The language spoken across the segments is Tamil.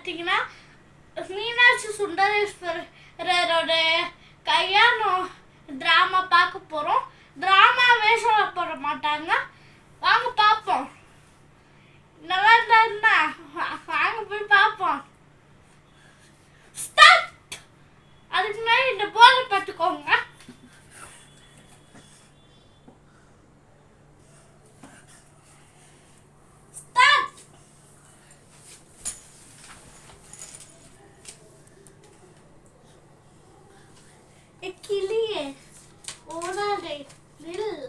பார்த்தீங்கன்னா மீனாட்சி சுந்தரேஸ்வரரோட கல்யாணம் ட்ராமா பார்க்க போகிறோம். ட்ராமாவே சொல்ல போட மாட்டாங்க, வாங்க பார்ப்போம். நல்லா இருந்தா வாங்க போய் பார்ப்போம். ஸ்டார்ட். அதுக்கு முன்னாடி இந்த போர்டை பார்த்துக்கோங்க. கிளியே ஓடாதே நில்.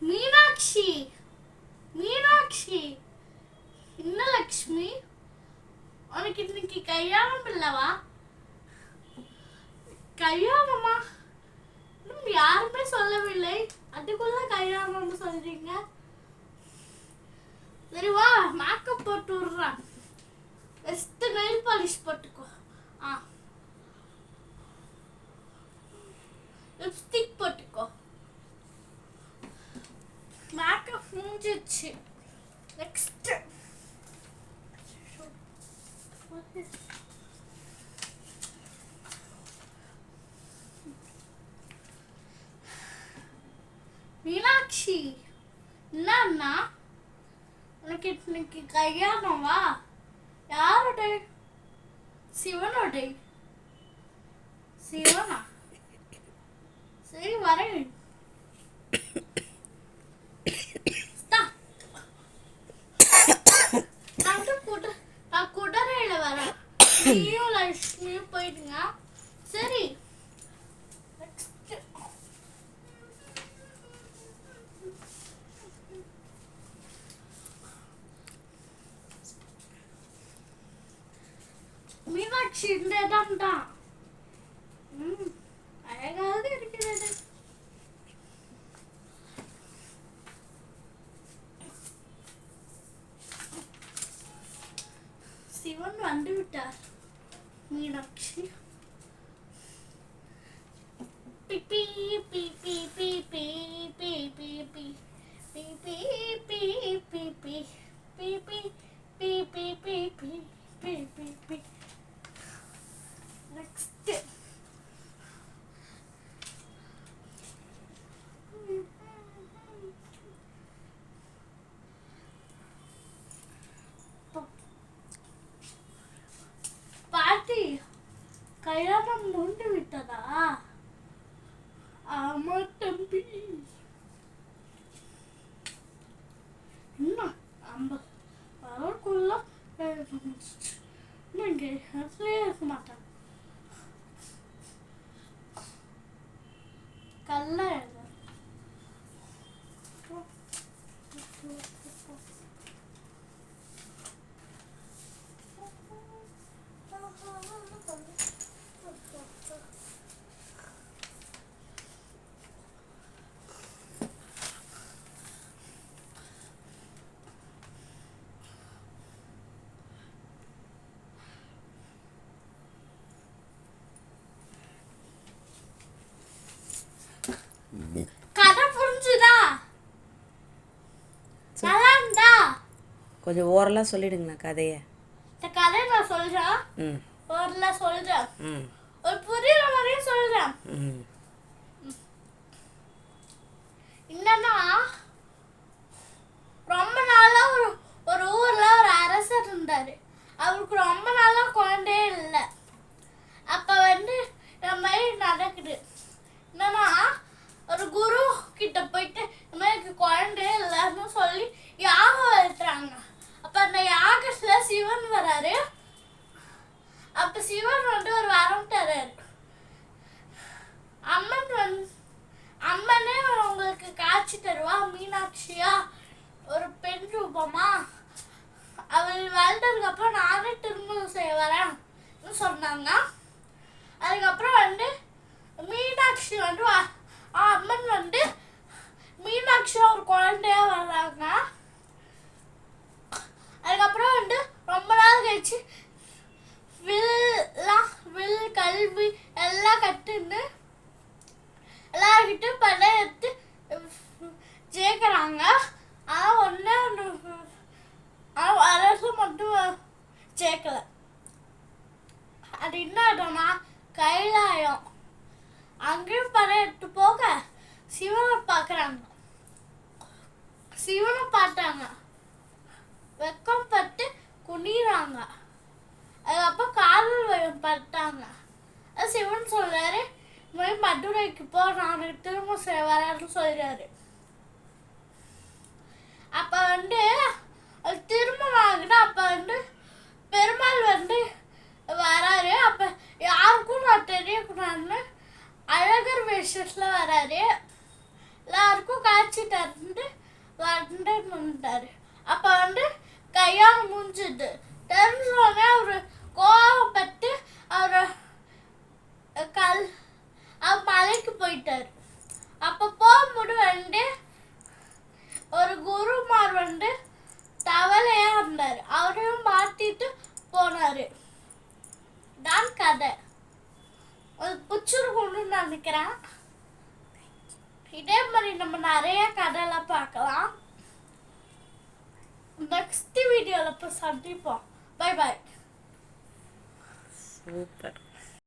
மீனாட்சி மீனாட்சி என்ன லக்ஷ்மி, உனக்கு இன்னைக்கு கல்யாணம் இல்லவா? கல்யாணமா? இன்னும் யாருமே சொல்லவில்லை, அதுக்குள்ள கல்யாணம்னு சொல்றீங்க. சரி வா, மேக்கப் போட்டு விடுறேன். பெஸ்ட் நெயில் பாலிஷ் போட்டுக்கோ. லிப்ஸ்டிக் போட்டுக்கோ. மேக்கப் முடிஞ்சிச்சு. நெக்ஸ்ட் மீனாட்சி, என்னன்னா உனக்கு இன்னைக்கு கல்யாணமா? யாரோட? சிவனோட. சிவனா? சரி வரேன். நான் குதிரையில வரேன், நீயும் லட்சுமியும் போயிடுங்க. சரி. மீனாட்சி இந்த இடம் தான். அழகாக இருக்கிறது. சிவன் வந்து விட்டார். மீனாட்சி பிபி பிபி பிபி பிபி பிபி பிபி பிபி பிபி பிபி பிபி பிபி. நெக்ஸ்ட் பாட்டி, கல்யாணம் முடிந்து விட்டதா? ஆமா தம்பி. இன்னும் 50 வரக்குள்ள இங்கே இருக்க மாட்டாங்க. கல்ல கதை புரிஞ்சுதா? கொஞ்சம் ஓரலா சொல்லிடுங்கண்ணா கதையை. இந்த கதையை நான் சொல்றேன், ஓரலா சொல்றேன், ஒரு புரியுற மாதிரியும் சொல்றேன். என்னன்னா, ரொம்ப நாளா ஒரு ஊர்ல ஒரு அரசர் இருந்தாரு. அவருக்கு ரொம்ப நாளா குழந்தையே இல்லை. அப்ப இந்த மாதிரி நடக்குது. என்னன்னா, ஒரு குரு கிட்ட போயிட்டு இந்த மாதிரி குழந்தையே இல்லைன்னு சொல்லி யாகம் எழுத்துறாங்க. அப்ப அந்த யாகத்துல சிவன் வராரு. அப்ப சிவன் ஒரு வரம் தராரு. அம்மனே உங்களுக்கு காட்சி தருவா, மீனாட்சியா, ஒரு பெண் ரூபமா. அவள் வளர்ந்ததுக்கு அப்புறம் நானே திருமணம் செய்ய வரேன் சொன்னாங்க. அதுக்கப்புறம் மீனாட்சி அம்மன் மீனாட்சியா ஒரு குழந்தையா வர்றாங்க. அதுக்கப்புறம் ரொம்ப நாள் கழிச்சு வில் கல்வி எல்லாம் கற்றுன்னு எல்லார்கிட்டும் பணம் எடுத்து ஜெயிக்கிறாங்க. ஆனால் அரசு சிவனை பார்த்தாங்க, வெக்கம் பட்டு குனிறாங்க. அதுக்கப்புறம் காதல் பட்டாங்க. சிவன் சொல்றாரு, இந்த மாதிரி மதுரைக்கு போ, நான் திரும்ப வராருன்னு சொல்றாரு. அப்ப திருமணம் ஆகுது. அப்ப பெருமாள் வராரு. அப்ப யாருக்கும் நான் தெரியக்கூடாதுன்னு அழகர் வேஷத்துல வராரு. எல்லாருக்கும் காட்சி தந்து வந்துட்டாரு. அப்ப கல்யாணம் முடிஞ்சுது. தெரிஞ்சோடனே அவரு கோவப்பட்டு அவர் மலைக்கு போயிட்டாரு. அப்ப போகும்போது ஒரு குருமார் தவளையா இருந்தாரு. அவரையும் மாத்திட்டு போனாரு. தான் கதை. பிடிச்சிருக்கும்னு நினைக்கிறேன். இதே மாதிரி நம்ம நிறைய கதைலாம் பார்க்கலாம். நெக்ஸ்ட் வீடியோல போய் சந்திப்போம். Bye bye. சூப்பர்.